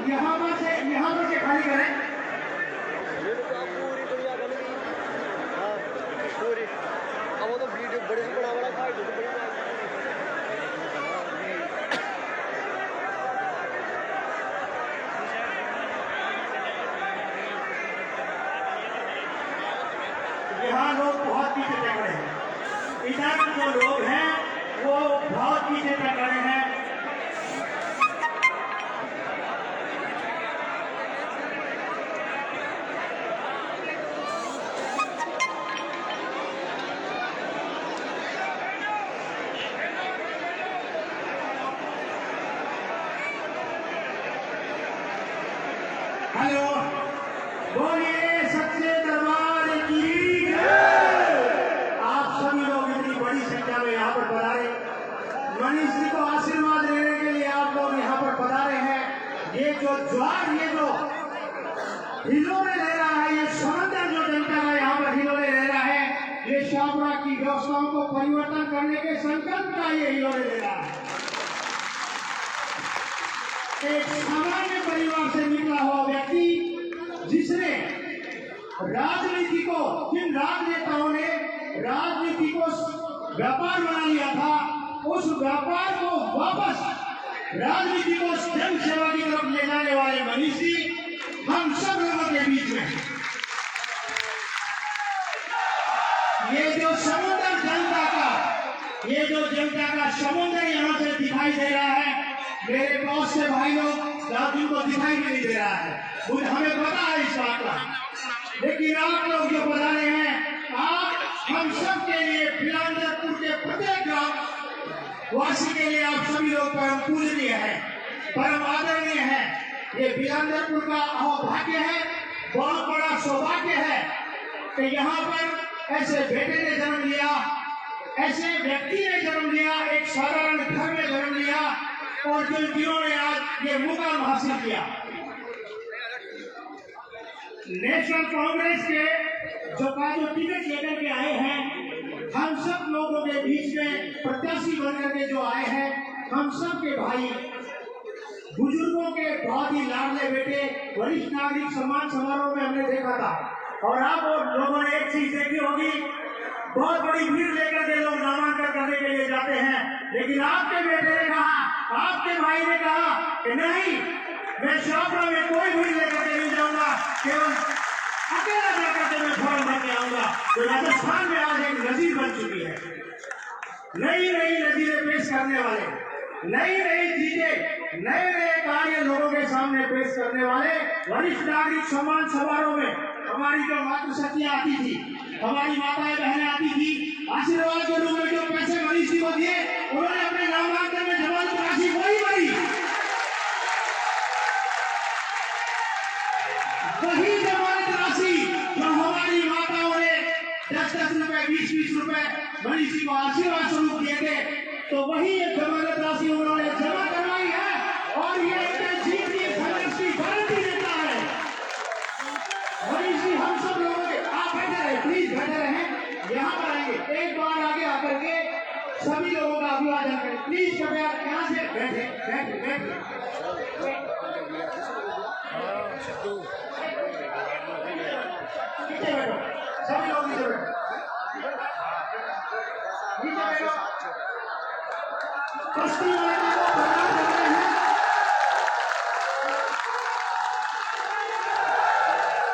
यहाँ पर से खाली करें। पूरी अब वो तो वीडियो बड़े से बड़ा बड़ा फाइट हो बड़ी यहाँ लोग बहुत पीछे चल रहे हैं। इधर जो लोग हैं वो बहुत पीछे चल रहे हैं। हेलो, बोलिए सच्चे दरबार की जय। आप सभी लोग इतनी बड़ी संख्या में यहाँ पर पधारे, मनीष जी को आशीर्वाद लेने के लिए आप लोग यहाँ पर पधारे हैं। ये जो ज्वार, ये जो हिलोरे ले रहा है, ये समंदर जो जनता का यहाँ पर हिलोरे ले रहा है, ये शाहपुरा की व्यवस्थाओं को परिवर्तन करने के संकल्प का ये हिलोरे ले रहा है। एक सामान्य परिवार से निकला हुआ व्यक्ति जिसने राजनीति को, जिन राजनेताओं ने राजनीति को व्यापार बना लिया था, उस व्यापार को वापस राजनीति को जन सेवा की तरफ ले जाने वाले मनीष जी हम सब लोगों के बीच में। ये जो समुद्र जनता का, ये जो जनता का समुद्र यहाँ से दिखाई दे रहा है, मेरे बहुत से भाई लोग राजू को दिखाई नहीं दे रहा है, मुझे हमें पता है इस बात का। लेकिन आप लोग जो बता रहे हैं, आप हम सब के लिए, बिलांदरपुर के प्रत्येक गांव वासी के लिए आप सभी लोग परम पूजनीय है, परम आदरणीय है। ये बिलांदरपुर का अहोभाग्य है, बहुत बड़ा सौभाग्य है कि यहाँ पर ऐसे बेटे ने जन्म लिया, ऐसे व्यक्ति ने जन्म लिया, एक साधारण घर में जन्म लिया और जिन्होंने आज ये मुकाम हासिल किया। नेशनल कांग्रेस के जो टिकट लेकर के आए हैं, हम सब लोगों के बीच में प्रत्याशी बनकर के जो आए हैं, हम सब के भाई, बुजुर्गों के बहुत ही लाडले बेटे, वरिष्ठ नागरिक सम्मान समारोह में हमने देखा था। और आप लोगों ने एक चीज देखी होगी, बहुत बड़ी भीड़ लेकर के लोग नामांकन करने के लिए जाते हैं, लेकिन आपके बेटे ने कहा, आपके भाई ने कहा कि नहीं, मैं शाहपुरा में कोई भीड़ लेकर के नहीं जाऊंगा, केवल अकेला जाकर के मैं फॉर्म भर के आऊंगा। तो राजस्थान में आज एक नजीर बन चुकी है, नई नई नजीरें पेश करने वाले, नई नई चीजें, नए नए कार्य लोगों के सामने पेश करने वाले वरिष्ठ नागरिक सम्मान समारोह में हमारी जो मातृशक्तियां आती थी, हमारी माताएं बहनें आती थी, आशीर्वाद के रूप में जो पैसे मनीष जी को दिए, उन्होंने अपने नामांकन में जमानत राशि वही भरी, वही जमानत राशि जो हमारी माताओं ने 10-10 रुपए, 20-20 रुपए मनीष जी को आशीर्वाद स्वरूप दिए थे, तो वही जमानत राशि उन्होंने जमा करवाई है और ये जीत की संघर्ष की गारंटी देता है। मनीष जी हम सब लोगों के, आप बैठे रहे, प्लीज बैठे रहे, यहाँ पर आएंगे, एक बार आगे आकर के सभी लोगों का अभिवादन करें, प्लीज कृपया यहाँ से बैठे बैठे बैठे। नीचे बैठो, सभी लोग नीचे बैठो, नीचे बैठो। बस्ती वाले को प्रणाम करते हैं।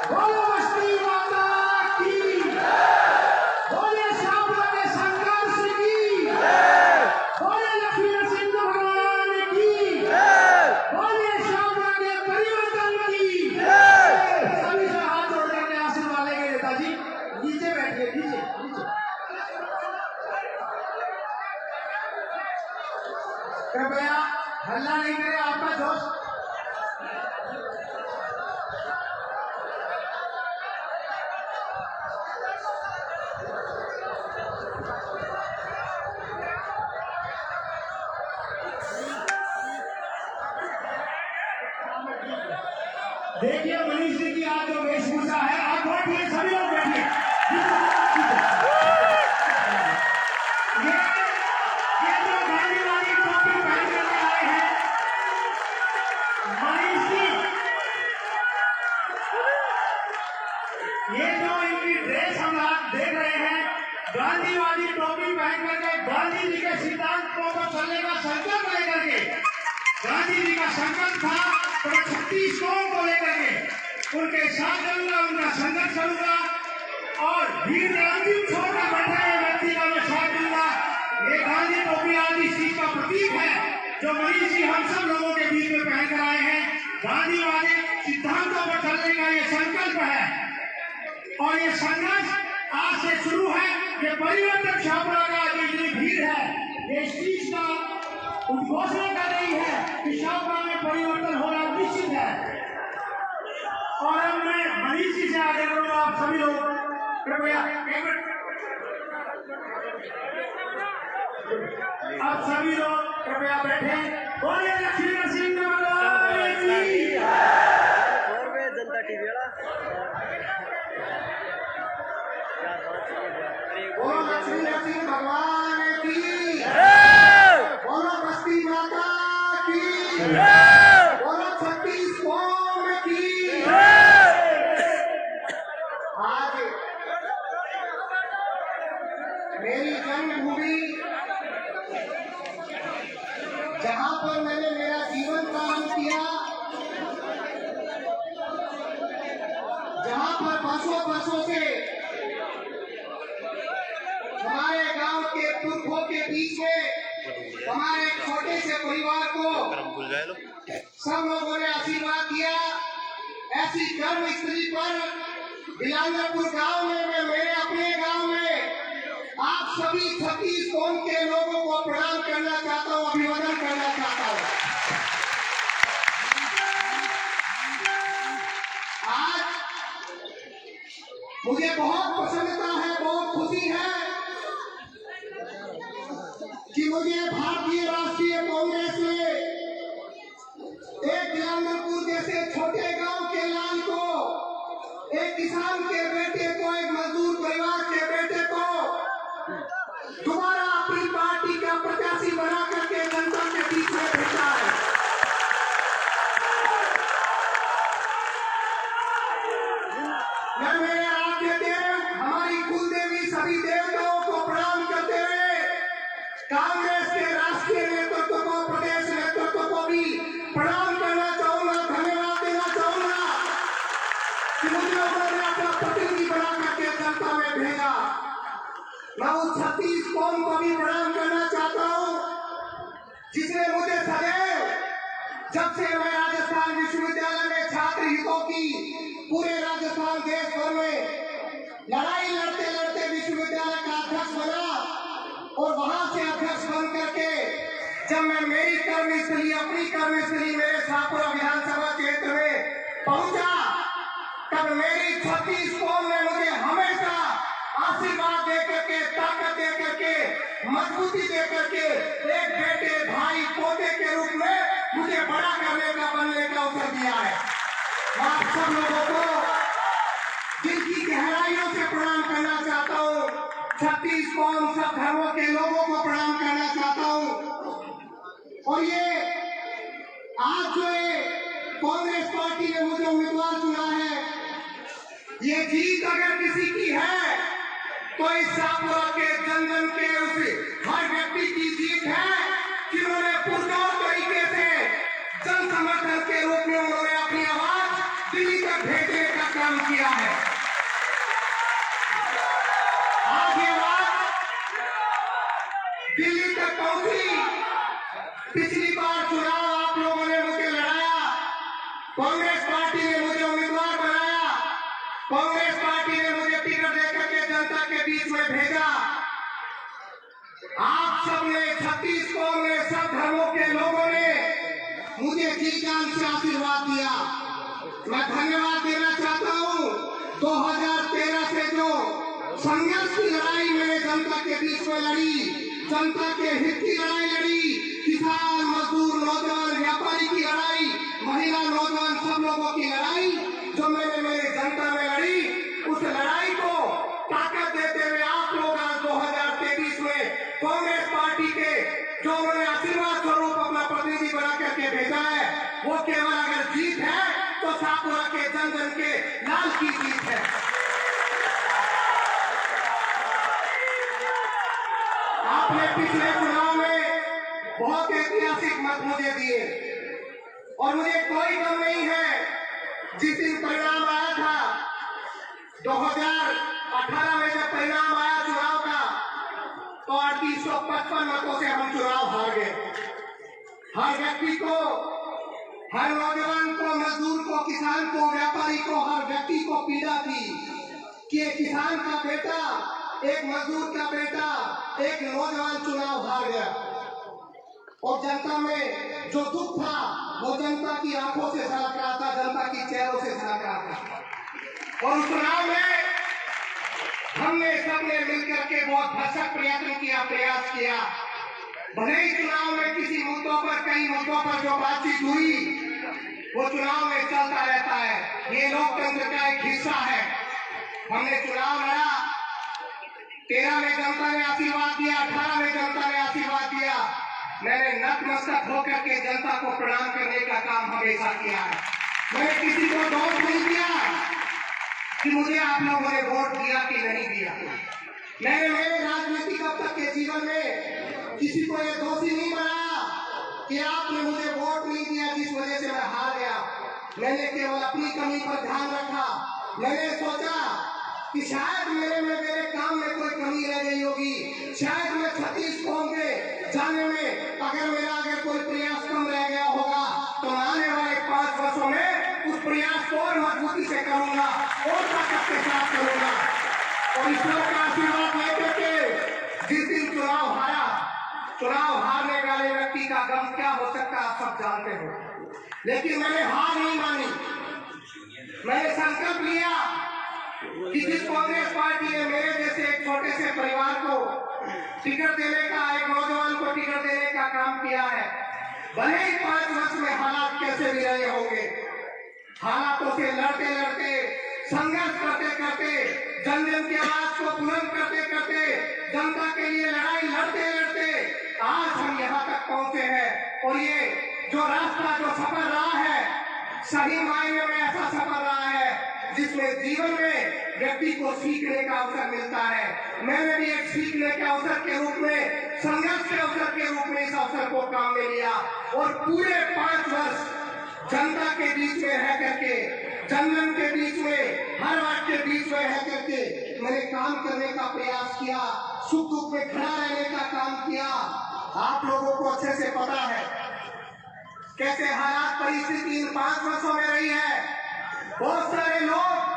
बोलो बस्ती माता की, बोले शाहपुरा के संघर्ष की, बोले लक्ष्मी नरसिंह भगवान की, बोले शाहपुरा के परिवर्तन की। सभी से हाथ जोड़ करके आशीर्वाद लेंगे। नेताजी नीचे बैठिए, नीचे नीचे, कृपया हल्ला नहीं करें, आपका जोश। देखिए मनीष जी की आज जो वेशभूषा है, आप बैठिए, सभी लोग बैठिए। ये जो गांधी वाली टोपी पहन करके आए हैं मनीष जी, संकल्प था तो मैं 36 कौम को लेकर के उनके साथ चलूंगा, उनका संघर्ष करूंगा और वीर गांधी छोड़कर बैठा है व्यक्ति का मैं साथ दूंगा। ये गांधी टोपी आज इस चीज का प्रतीक है जो मनीष जी हम सब लोगों के बीच में पहन कर आए हैं। गांधीवादी सिद्धांतों पर चलने का ये संकल्प है और ये संघर्ष आज से शुरू है। ये परिवर्तन छापरा का जो इतनी भीड़ है ये इस चीज का उद्घोषणा कर रही है कि छापरा में परिवर्तन होना निश्चित है। और अब मैं मनीष जी से आगे करूंगा, आप सभी लोग कृपया आप सभी लोग कृपया बैठे। बोलिए लक्ष्मी नरसिंह भगवान की। जनता टीवी वाला बोलो लक्ष्मी नरसिंह भगवान की, बोलो बस्ती माता की, बोलो 36 कौम की। आज मेरी जन्मभूमि जहां पर मैंने मेरा जीवन प्रारंभ किया, जहां पर बरसों से हमारे गांव के पुरखों के बीच में हमारे छोटे से परिवार को सब लोगों ने आशीर्वाद दिया। ऐसी कर्म स्त्री पर बिलांगरपुर गांव में मैं मेरे अपने गांव में आप सभी 36 कौम के लोगों को प्रणाम करना चाहता हूं, अभिवादन करना चाहता हूं। आज मुझे बहुत प्रसन्नता है, बहुत खुशी है कि मुझे भारतीय राष्ट्रीय कांग्रेस में एक बिलांगरपुर जैसे छोटे गांव के लाल को, एक किसान के बेटे को, एक मजदूर परिवार के बेटे को दोबारा अपनी पार्टी का प्रत्याशी बना करके जनता के बीच में भेजा है। मैं मेरे आराध्य देव, हमारी कुलदेवी सभी देवताओं को प्रणाम करते हुए कांग्रेस के राष्ट्रीय नेतृत्व को, प्रदेश नेतृत्व को भी प्रणाम करना चाहूंगा, धन्यवाद देना चाहूंगा कि मुझे उन्होंने अपना प्रतिनिधि बना करके जनता में भेजा। मैं उस 36 कौम को भी प्रणाम करना चाहता हूं जिसने मुझे सदैव, जब से मैं राजस्थान विश्वविद्यालय में छात्र हितों की पूरे राजस्थान देश भर में लड़ाई लड़ते लड़ते विश्वविद्यालय का अध्यक्ष बना और वहां से अध्यक्ष बन करके जब मैं मेरी कर्मस्थली, अपनी कर्मस्थली मेरे शाहपुरा विधानसभा क्षेत्र में पहुंचा, तब मेरी 36 कौम ने मुझे हमेशा आशीर्वाद दे करके, ताकत दे करके, मजबूती दे करके एक बेटे, भाई, पोते के रूप में मुझे बड़ा करने का, बनने का अवसर दिया है। मैं आप सब लोगों को दिल की गहराइयों से प्रणाम करना चाहता हूँ। 36 कौम, सब धर्मों के लोगों को प्रणाम करना चाहता हूँ। और ये आज जो कांग्रेस पार्टी ने मुझे उम्मीदवार चुना है, ये जीत अगर किसी की है तो इस शाहपुरा के जन के उस हर व्यक्ति की जीत है जिन्होंने पुरजोर तरीके से जन समर्थन के रूप में उन्होंने अपनी आवाज दिल्ली तक भेजने का काम किया है। आज ये बात दिल्ली तक पहुंची। पिछली बार चुनाव आप लोगों ने मुझे लड़ाया, कांग्रेस पार्टी ने मुझे उम्मीदवार बनाया, कांग्रेस पार्टी ने मुझे टिकट देकर के जनता के बीच में भेजा। आप सबने, 36 कौम ने, सब धर्मों के लोगों ने मुझे जी जान से आशीर्वाद दिया। मैं धन्यवाद देना चाहता हूँ। 2013 से जो संघर्ष की लड़ाई मैंने जनता के बीच में लड़ी, जनता के हित की लड़ाई लड़ी, किसान, मजदूर, नौजवान, व्यापारी की लड़ाई, महिला, नौजवान, सब लोगों की लड़ाई जो मैंने मेरे जनता में लड़ी, उस लड़ाई को ताकत देते हुए आप लोग आज 2023 में कांग्रेस पार्टी के जो उन्होंने आशीर्वाद स्वरूप अपना प्रतिनिधि बना करके भेजा है, वो केवल अगर जीत है तो शाहपुरा के जन जन के लाल की जीत है। आपने पिछले चुनाव में बहुत ऐतिहासिक मत मुझे दिए। और मुझे कोई गम नहीं है, जिस दिन परिणाम आया था 2018 में जब परिणाम आया चुनाव का, तो 3855 मतों से हम चुनाव हार गए। हर व्यक्ति को, हर नौजवान को, मजदूर को, किसान को, व्यापारी को, हर व्यक्ति को पीड़ा थी कि एक किसान का बेटा, एक मजदूर का बेटा, एक नौजवान चुनाव हार गया। और जनता में जो दुख था वो जनता की आंखों से झलक रहा था, जनता की चेहरों से झलक रहा था। और उस चुनाव में हमने सबने मिलकर के बहुत भरसक प्रयत्न किया, प्रयास किया। भले ही चुनाव में किसी मुद्दों पर, कई मुद्दों पर जो बातचीत हुई वो चुनाव में चलता रहता है, ये लोकतंत्र का एक हिस्सा है। हमने चुनाव लड़ा, 13 में जनता ने आशीर्वाद दिया, 18 में जनता ने आशीर्वाद दिया। मैंने नतमस्तक होकर के जनता को प्रणाम करने का काम हमेशा किया है। मैंने किसी को दोष नहीं दिया कि मुझे आप लोगों ने वोट दिया कि नहीं दिया। मैंने मेरे राजनीतिक अब तक के जीवन में किसी को ये दोषी नहीं बनाया कि आपने मुझे वोट नहीं दिया जिस वजह से मैं हार गया। मैंने केवल अपनी कमी पर ध्यान रखा। मैंने सोचा कि शायद मेरे काम में कोई कमी रह गई होगी, शायद मैं 36 कौम में जाने में अगर कोई प्रयास कम रह गया होगा तो आने वाले 5 वर्षों में उस प्रयास को और मजबूती से करूंगा और ताकत के साथ करूंगा। और ईश्वर का आशीर्वाद लेकर के जिस दिन चुनाव हारा, चुनाव हारने वाले व्यक्ति का गम क्या हो सकता है आप सब जानते हो। लेकिन मैंने हार नहीं मानी। मैंने संकल्प लिया कि जिस कांग्रेस पार्टी ने मेरे जैसे एक छोटे से परिवार को टिकट देने का, एक नौजवान को टिकट देने का काम किया है, भले ही 5 वर्ष में हालात कैसे भी रहे होंगे, हालातों से लड़ते लड़ते, संघर्ष करते करते, जन जन की आवाज को बुलंद करते करते, जनता के लिए लड़ाई लड़ते लड़ते आज हम यहाँ तक पहुंचे हैं। और ये जो रास्ता, जो सफर रहा है, सही मायने में ऐसा सफर रहा है जिसमें जीवन में व्यक्ति को सीखने का अवसर मिलता है। मैंने भी एक सीखने के अवसर के रूप में, संघर्ष के अवसर के रूप में इस अवसर को काम में लिया और पूरे 5 वर्ष जनता के बीच में रह करके, जनजन के बीच में, हर वर्ग के बीच में रह करके मैंने काम करने का प्रयास किया, सुख दुख में खड़ा रहने का काम किया। आप लोगों को अच्छे से पता है कैसे हालात, परिस्थिति इन 5 वर्षों में रही है। बहुत सारे लोग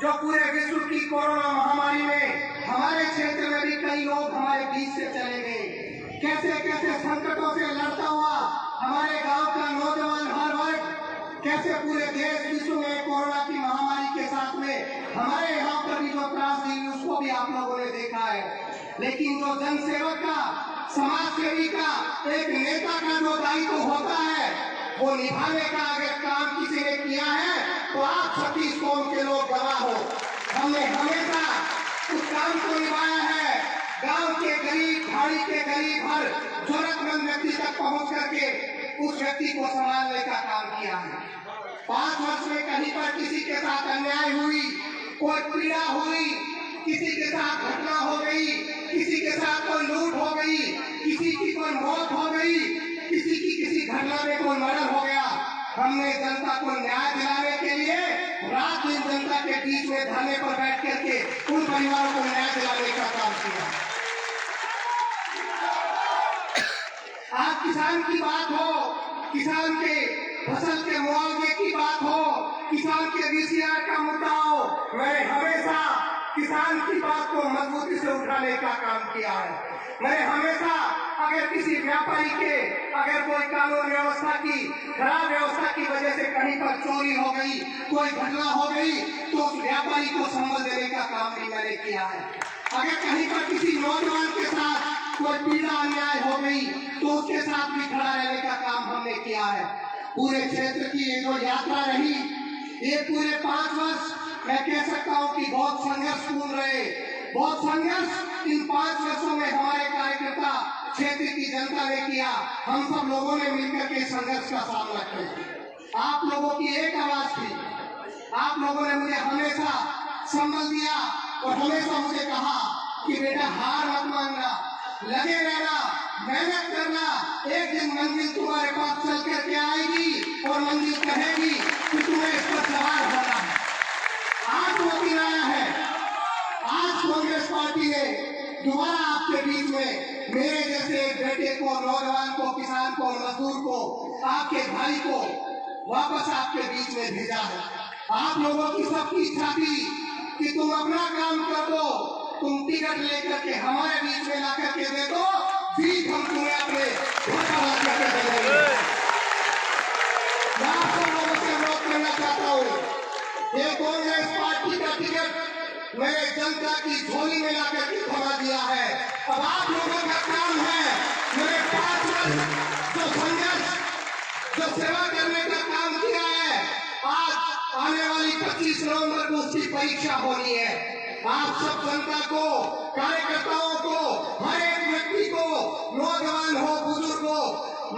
जो पूरे विश्व की कोरोना महामारी में, हमारे क्षेत्र में भी कई लोग हमारे बीच से चले गए। कैसे कैसे संकटों से लड़ता हुआ हमारे गांव का नौजवान, हर वर्ग, कैसे पूरे देश विश्व में कोरोना की महामारी के साथ में हमारे यहाँ पर भी जो त्रासदी हुई उसको भी आप लोगों ने देखा है। लेकिन जो जनसेवक का, समाज सेवी का, एक नेता का जो दायित्व होता है वो निभाने का अगर काम किसी ने किया है तो आप 36 कौम के लोग गवाह हो। हमने हमेशा उस काम को निभाया है। गांव के गरीब, खाड़ी के गरीब, हर जरूरतमंद व्यक्ति तक पहुंच करके उस व्यक्ति को संभालने का काम किया है। 5 वर्ष में कहीं पर किसी के साथ अन्याय हुई, कोई पीड़ा हुई, किसी के साथ घटना हो गई, किसी के साथ कोई लूट हो गई, किसी की कोई मौत हो गई, किसी की किसी घटना में कोई मर्डर हो गया, हमने जनता को न्याय दिलाने के लिए रात दिन जनता के बीच में धरने पर बैठ करके उन परिवारों को न्याय दिलाने का काम किया। आज किसान की बात हो, किसान के फसल के मुआवजे की बात हो, किसान के VCR का मुद्दा हो, मैंने हमेशा किसान की बात को मजबूती से उठाने का काम किया है। मैंने हमेशा अगर किसी व्यापारी के, अगर कोई कानून व्यवस्था की खराब व्यवस्था की वजह से कहीं पर चोरी हो गई, कोई घटना हो गई, तो उस व्यापारी को संबल देने का काम भी मैंने किया है। अगर कहीं पर किसी नौजवान के साथ कोई पीड़ा अन्याय हो गई तो उसके साथ भी खड़ा रहने का काम हमने किया है। पूरे क्षेत्र की ये जो यात्रा रही, ये पूरे 5 वर्ष मैं कह सकता हूँ कि बहुत संघर्षपूर्ण रहे। बहुत संघर्ष इन 5 वर्षों में हमारे कार्यकर्ता, क्षेत्र की जनता ने किया। हम सब लोगों ने मिलकर के संघर्ष का सामना किया। आप लोगों की एक आवाज थी, आप लोगों ने मुझे हमेशा संबल दिया और हमेशा मुझे कहा कि बेटा हार मत मानना, लगे रहना, मेहनत करना, एक दिन मंजिल तुम्हारे पास चल करके आएगी और और मंजिल कहेगी कि तुम्हें इस पर सवार होना है। आज वो दिन आया है, आज कांग्रेस पार्टी ने दोबारा आपके बीच में मेरे जैसे एक बेटे को, नौजवान को, किसान को, मजदूर को, आपके भाई को वापस आपके बीच में भेजा है। आप लोगों की सबकी इच्छा थी कि तुम अपना काम कर दो, तुम टिकट लेकर के हमारे बीच में ला करके दे दो, जीत हम तुम्हें अपने घर का ला करके दे देंगे। मैं आप सब लोगों से अनुरोध करना चाहता हूँ, ये कांग्रेस पार्टी का टिकट मैंने जनता की झोली में ला करके थमा दिया है। अब आप लोगों का काम है, मेरे 5 वर्ष जो संघर्ष, जो सेवा करने का काम किया है, आज आने वाली 25 नवंबर को उसकी परीक्षा होनी है। आप सब जनता को, कार्यकर्ताओं को, हर एक व्यक्ति को, नौजवान हो, बुजुर्ग हो,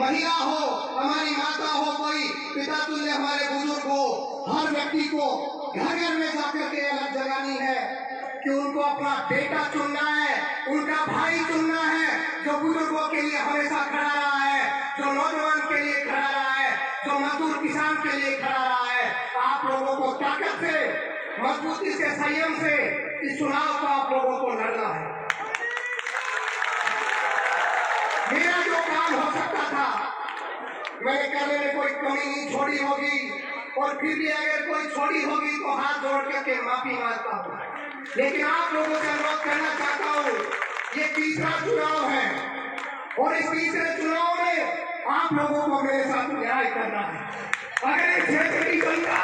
महिला हो, हमारी माता हो, कोई पिता तुल्य हमारे बुजुर्ग हो, हर व्यक्ति को घर घर में जाकर के अलग जगानी है कि उनको अपना बेटा चुनना है, उनका भाई चुनना है, जो बुजुर्गों के लिए हमेशा खड़ा रहा है, जो नौजवान के लिए खड़ा रहा है, जो मजदूर किसान के लिए खड़ा रहा है। आप लोगों को ताकत से, मजबूती से, संयम से इस चुनाव को आप लोगों को लड़ना है। मेरा जो काम हो सकता था मैंने करने में कोई कमी नहीं छोड़ी होगी, और फिर भी अगर कोई छोड़ी होगी तो हाथ जोड़ करके माफी मांगता हूँ। लेकिन आप लोगों से अनुरोध करना चाहता हूँ, ये तीसरा चुनाव है और इस तीसरे चुनाव में आप लोगों को मेरे साथ न्याय करना है। अगर इस क्षेत्र की जनता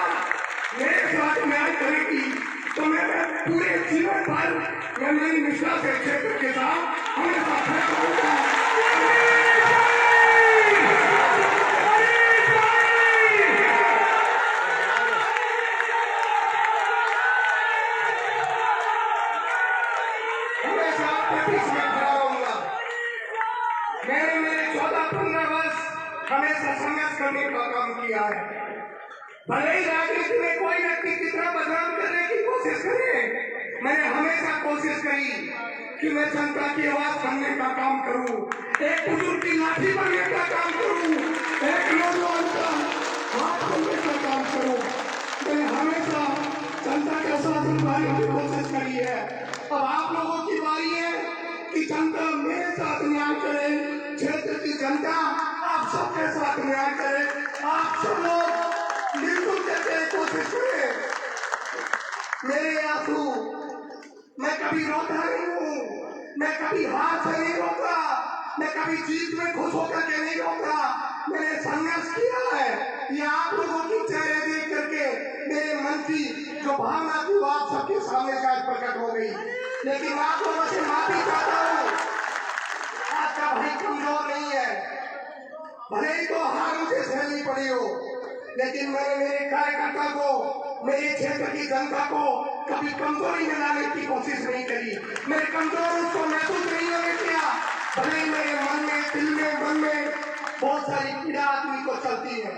मेरे साथ न्याय करेगी तो मैं पूरे जीवन भर मैं मेरी निष्ठा से क्षेत्र के साथ हमेशा खड़ा रहूंगा। मैंने मेरे 14-15 वर्ष हमेशा संघर्ष करने का काम किया है। भले ही राजनीति में कोई व्यक्ति कितना बदनाम करने की कोशिश करे, मैंने हमेशा कोशिश करी कि मैं जनता की आवाज बनने का काम करूं, एक बुजुर्ग की लाठी बनने का काम करूं, एक नौजवान का हाथ बनने का काम करूं। मैंने हमेशा जनता के साथ निभाने की कोशिश करी है। अब आप लोगों की बारी है कि जनता मेरे साथ न्याय करे, क्षेत्र की जनता आप सबके साथ न्याय करे, आप सब लोग मिलजुल करके कोशिश करें। मेरे आंसू मैं कभी रोता नहीं हूँ, मैं कभी हार से नहीं रोता, मैं कभी जीत में खुश होकर के नहीं रोता। मैंने संघर्ष किया है, ये आप लोगों की चेहरे देख करके मेरे मन की जो भावना थी वो आप सबके सामने शायद प्रकट हो गई। लेकिन आप लोगों से माफी चाहता हूँ, आपका भाई कमजोर नहीं है, भले ही तो हार मुझे सहनी पड़ी हो, लेकिन मैंने मेरे कार्यकर्ता को, मेरे क्षेत्र की जनता को कभी कमजोरी में लाने की कोशिश नहीं करी। मेरे कमजोर उसको महसूस नहीं होने दिया। भले ही मेरे मन में, दिल में, मन में बहुत सारी पीड़ा आदमी को चलती है।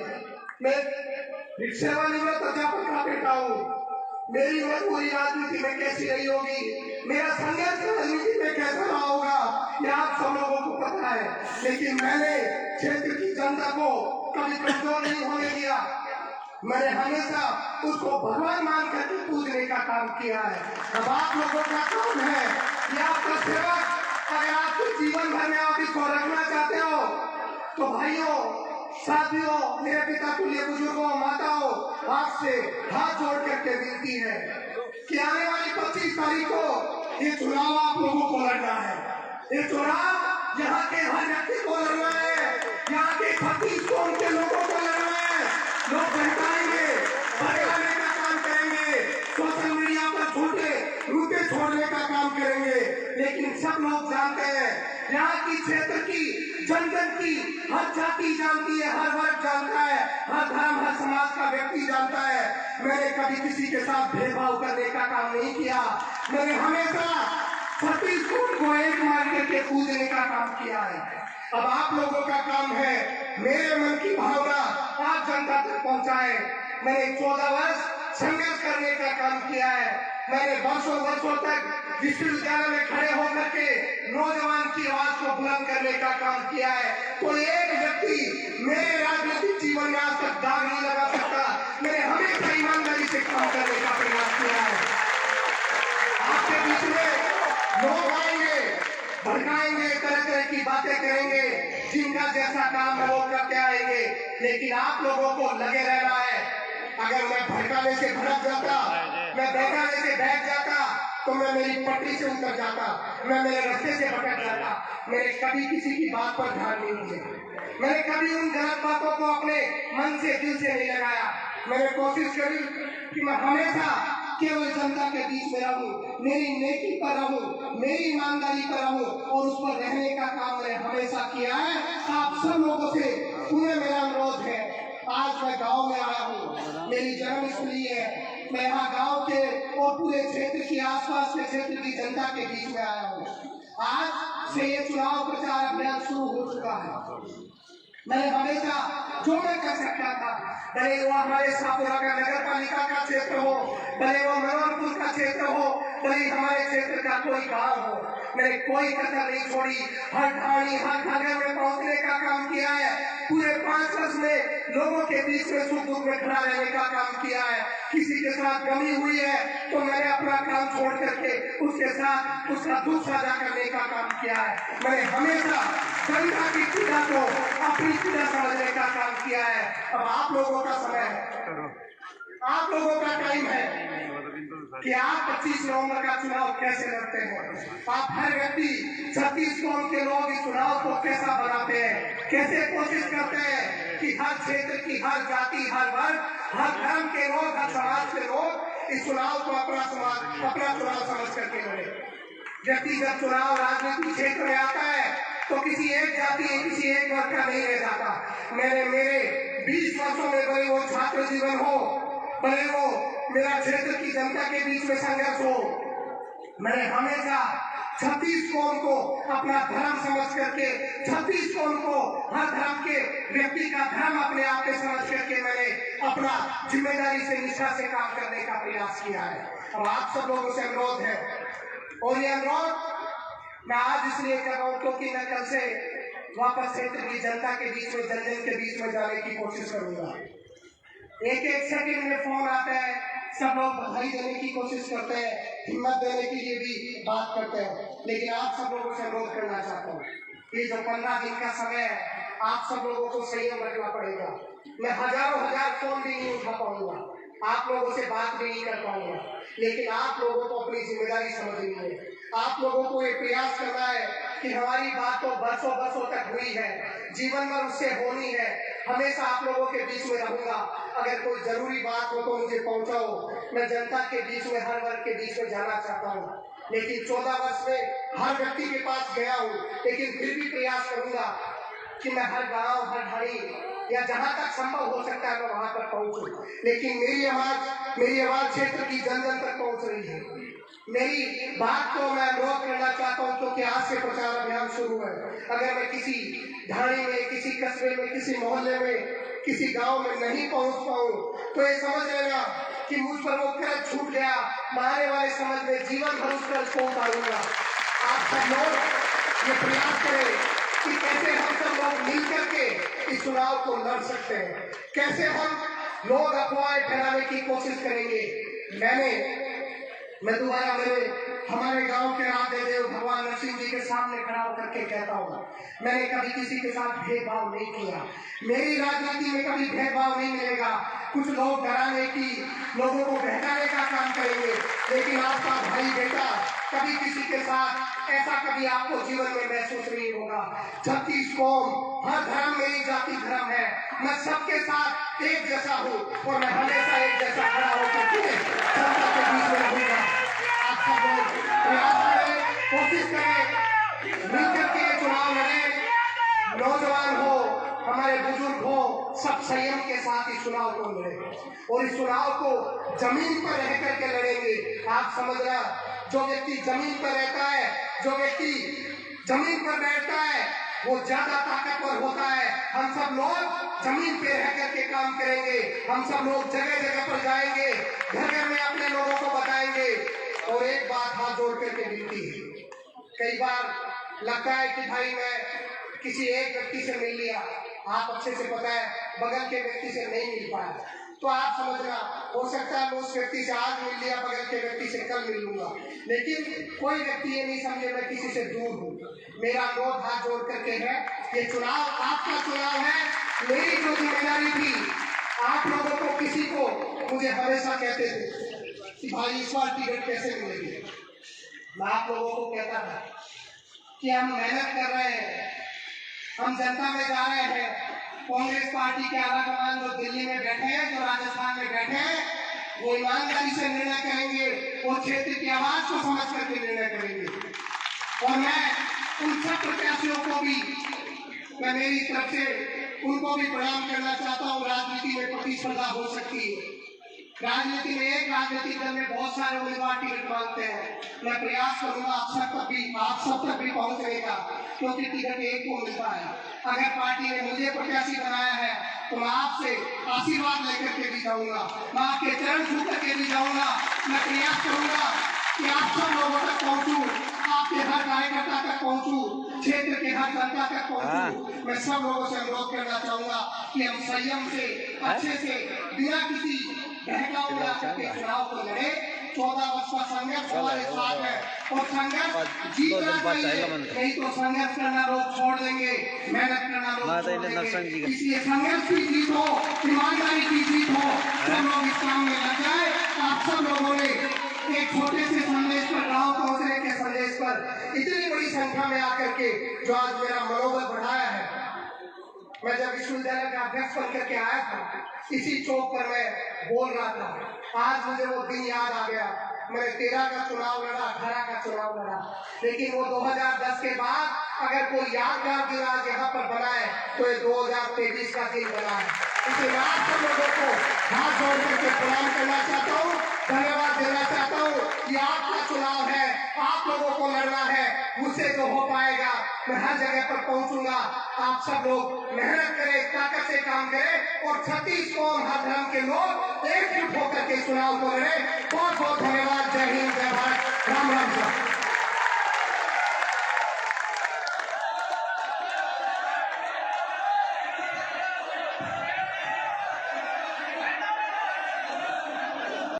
मैं सेवानिवृत्त अध्यापक का बेटा हूँ, मेरी मजबूरी राजनीति में कैसी रही होगी, मेरा संघर्ष राजनीति में कैसा रहा होगा, ये आप सब लोगों को पता है। लेकिन मैंने क्षेत्र की जनता को कभी कमजोर नहीं होने दिया। मैंने हमेशा उसको भगवान मान करके पूजने का काम किया है। अब आप लोगों का काम है कि आपका सेवक, अगर आपके जीवन भर में आप इसको रखना चाहते हो तो भाइयों, साथियों, मेरे पिता तुल्य बुजुर्गों, माताओं, आपसे हाथ जोड़ करके विनती है कि आने वाली 25 तारीख को ये चुनाव आप लोगों को लड़ना है। ये चुनाव यहाँ के हर व्यक्ति को लड़ना है, यहाँ के 36 कौम के लोगों को लड़ना है। लोग बहकाएंगे, भड़काने का काम करेंगे, सोशल मीडिया पर झूठे रूपे छोड़ने का काम करेंगे, लेकिन सब लोग जानते हैं, यहाँ की क्षेत्र की जन जन की हर जाति जानती है, हर वर्ग जानता है, हर धर्म, हर समाज का व्यक्ति जानता है। मैंने कभी किसी के साथ भेदभाव करने का काम नहीं किया। मैंने हमेशा 36 कौम को एक मान करके पूजने का काम किया है। अब आप लोगों का काम है मेरे मन की भावना आप जनता तक पहुंचाए। मैंने 14 वर्ष संघर्ष करने का काम किया है। मैंने वर्षों वर्षों तक विश्वविद्यालय में खड़े होकर के नौजवान की आवाज को बुलंद करने का काम किया है। कोई एक व्यक्ति मेरे राजनीतिक जीवन में आज तक दाग से कम करने का प्रयास किया है। आपके बीच में लोग आएंगे, भड़काएंगे, तरह तरह की बातें करेंगे, जिनका जैसा काम है वो करके आएंगे, लेकिन आप लोगों को लगे रहना है। अगर मैं भड़काने से भड़क जाता, मैं बैठाने से बैठ जाता, तो मैं मेरी पटरी से उतर जाता, मैं मेरे रास्ते से भटक जाता। मैंने कभी किसी की बात पर ध्यान नहीं दिया, मैंने कभी उन गलत बातों को अपने मन से दिल से नहीं लगाया। मैंने कोशिश करी कि मैं हमेशा केवल जनता के बीच में रहूं, मेरी नेकी पर रहूं, मेरी ईमानदारी पर रहूं और उस पर रहने का काम मैंने हमेशा किया है। आप सब लोगों से पूरे मेरा अनुरोध है, आज मैं गांव में आया हूं, मेरी जन्मस्थली है, मैं यहाँ गांव के और पूरे क्षेत्र के आसपास के क्षेत्र की जनता के बीच में आया हूँ। आज से ये चुनाव प्रचार अभियान शुरू हो चुका है। मैंने हमेशा जो मैं कर सकता था, भले वो हमारे सापुरा का नगर पालिका का क्षेत्र हो, भले वो मनोहरपुर का क्षेत्र हो, भले हमारे क्षेत्र का कोई गांव हो, मैंने कोई कसर नहीं छोड़ी। हर ढाणी हर घर में पहुंचने का काम किया है। पूरे 5 वर्ष में लोगों के बीच में सुख दुख में खड़ा रहने का काम किया है। किसी के साथ कमी हुई है तो मैंने अपना काम छोड़ करके उसके साथ उसका दुख साझा करने का काम किया है। मैंने हमेशा जनता की पीड़ा को अपनी पीड़ा समझने का काम किया है। अब आप लोगों का समय है, आप लोगों का टाइम है कि आप 25 नवंबर का चुनाव कैसे लड़ते हैं। आप हर व्यक्ति 36 कौम के लोग इस चुनाव को कैसा बनाते हैं, कैसे कोशिश करते हैं कि हर क्षेत्र की, हर जाति, हर वर्ग, हर धर्म के लोग, हर समाज के लोग इस चुनाव को अपना चुनाव समझ करके लड़े। व्यक्ति जब चुनाव राजनीतिक क्षेत्र में आता है तो किसी एक जाति, किसी एक वर्ग का नहीं रह जाता। मेरे 20 वर्षों में भले वो छात्र जीवन हो, भले वो मेरा क्षेत्र की जनता के बीच में संघर्ष हो, मैंने हमेशा 36 कौम को अपना धर्म समझ करके, 36 कौम को हर धर्म के व्यक्ति का धर्म अपने आप में समझ करके मैंने अपना जिम्मेदारी से, निष्ठा से काम करने का प्रयास किया है। अब आप सब लोगों से अनुरोध है, और ये अनुरोध मैं आज इसलिए कर रहा हूँ क्योंकि मैं कल से वापस क्षेत्र की जनता के बीच में, जन जन के बीच में जाने की कोशिश करूंगा। एक एक सेकंड में फोन आता है, सब लोग बधाई देने की कोशिश करते हैं, हिम्मत देने के लिए भी बात करते हैं, लेकिन आप सब लोगों से अनुरोध करना चाहता हूँ, ये जो 15 दिन का समय है, आप सब लोगों को संयम रखना पड़ेगा। मैं हजार फोन भी नहीं उठा पाऊंगा, आप लोगों से बात भी नहीं कर पाऊंगा, लेकिन आप लोगों को अपनी जिम्मेदारी समझनी है। आप लोगों को ये प्रयास करना है कि हमारी बात तो बरसों तक हुई है, जीवन भर उससे होनी है। हमेशा आप लोगों के बीच में रहूंगा। अगर कोई जरूरी बात हो तो मुझे पहुंचाओ। मैं जनता के बीच में, हर वर्ग के बीच में जाना चाहता हूँ, लेकिन 14 वर्ष में हर व्यक्ति के पास गया हूँ, लेकिन फिर भी प्रयास करूंगा कि मैं हर गांव, हर ढाणी या जहां तक संभव हो सकता है मैं वहां तक पहुंचूं। लेकिन मेरी आवाज क्षेत्र की जन जन तक पहुंच रही है। मेरी बात को मैं अनुरोध करना चाहता हूं क्योंकि आज से प्रचार अभियान शुरू है। अगर मैं किसी ढाणी में, किसी कस्बे में, किसी मोहल्ले में, किसी गांव में नहीं पहुंच पाऊं तो ये समझ लेना कि मुझ पर वो कर्ज छूट गया। मैं आने वाले समय में जीवन भर उस कर्ज को उतारूंगा। आप सब लोग ये प्रयास करें कि कैसे हम सब लोग मिल करके इस चुनाव को लड़ सकते हैं, कैसे हम लोग अफवाहें फैलाने की कोशिश करेंगे। मैं दोबारा हमारे गांव के आराध्य देव भगवान नरसिंह जी के सामने खड़ा होकर के कहता हूँ, मैंने कभी किसी के साथ भेदभाव नहीं किया। मेरी राजनीति में कभी भेदभाव नहीं मिलेगा। कुछ लोग डराने की, लोगों को बहकाने का काम करेंगे, लेकिन आपका भाई बेटा कभी किसी के साथ ऐसा कभी आपको जीवन में महसूस नहीं होगा। 36 कौम, हर धर्म मेरी जाति धर्म है, मैं सबके साथ एक जैसा हूँ और मैं हमेशा एक जैसा खड़ा होकर के जनता के बीच में रहूंगा। आप सब लोग प्रयास करें, कोशिश करें, मिलकर के चुनाव लड़ें। नौजवान हो, हमारे बुजुर्ग हो, सब संयम के साथ इस चुनाव को लड़े और इस चुनाव को जमीन पर रह करके लड़ेंगे। आप समझना, जो व्यक्ति जमीन पर रहता है, जो व्यक्ति जमीन पर बैठता है, वो ज्यादा ताकतवर होता है। हम सब लोग जमीन पे रह करके काम करेंगे, हम सब लोग जगह जगह पर जाएंगे, घर घर में अपने लोगों को बताएंगे। और एक बात हाथ जोड़ करके मिलती है, कई बार लगता है कि भाई मैं किसी एक व्यक्ति से मिल लिया, आप अच्छे से पता है बगल के व्यक्ति से नहीं मिल पाया। तो आप समझना, हो सकता है मैं उस व्यक्ति से आज मिल लिया, बगल के व्यक्ति से कल मिल लूंगा, लेकिन कोई व्यक्ति ये नहीं समझे मैं किसी से दूर हूँ। मेरा अनुरोध हाथ जोड़ करके है, ये चुनाव आपका चुनाव है। मेरी जो जिम्मेदारी थी, आप लोगों को किसी को मुझे हमेशा कहते थे कि भाई इस बार टिकट कैसे मिलेगी, मैं आप लोगों को कहता था कि हम मेहनत कर रहे हैं, हम जनता में जा रहे हैं। कांग्रेस पार्टी के आला कमान जो दिल्ली में बैठे हैं, जो राजस्थान में बैठे हैं, वो ईमानदारी से निर्णय करेंगे, वो क्षेत्र की आवाज को समझ करके निर्णय करेंगे। और मैं उन सब प्रत्याशियों को भी, मैं मेरी तरफ से उनको भी प्रणाम करना चाहता हूँ। राजनीति में प्रतिस्पर्धा हो सकती है, राजनीति में एक राजनीतिक दल में बहुत सारे उम्मीदवार टिकट मांगते हैं। मैं प्रयास करूंगा आप सब तक भी पहुंचने का, क्योंकि टिकट एक को मिलता है। अगर पार्टी ने मुझे प्रत्याशी बनाया है तो मैं आपसे आशीर्वाद लेकर के भी जाऊंगा, मैं आपके चरण छू करके भी जाऊंगा। मैं प्रयास करूंगा कि आप सब लोगों तक पहुंचूं, आपके हर कार्यकर्ता तक पहुंचूं, क्षेत्र के हर जनता तक पहुंचूं। मैं सब लोगों से अनुरोध करना चाहूंगा कि हम संयम से, अच्छे से, बिना किसी बहकाव में आकर के चुनाव को लड़े। 14 वर्ष का संघर्ष हमारे साथ है और संघर्ष जीतना चाहिए, नहीं तो संघर्ष करना लोग छोड़ देंगे, मेहनत करना लोग छोड़ देंगे। इसलिए संघर्ष की जीत हो, ईमानदारी की जीत हो, सब लोग इस काम में लग जाए। आप सब लोगों ने एक छोटे से संदेश पर, गांव पहुंचने के संदेश पर इतनी बड़ी संख्या में आकर के जो आज मेरा मनोबल बढ़ाया है। मैं जब विश्वविद्यालय का अध्यक्ष बनकर के आया था, इसी चौक पर मैं बोल रहा था, आज मुझे वो दिन याद आ गया। मैंने 13 का चुनाव लड़ा, 18 का चुनाव लड़ा, लेकिन वो 2010 के बाद अगर कोई यादगार दिन आज यहाँ पर बना है तो ये 2023 का दिन बना है। इसलिए आप सब लोगों को हाथ जोड़ करके प्रणाम करना चाहता हूँ, धन्यवाद देना चाहता हूँ। ये आपका चुनाव है, आप लोगों को लड़ना है। मुझसे जो हो पाएगा मैं हर जगह पर पहुंचूंगा। आप सब लोग मेहनत करें, ताकत से काम करें और 36 कौम, हर धर्म के लोग एकजुट होकर के चुनाव को लड़े। बहुत बहुत धन्यवाद। जय हिंद, जय भारत।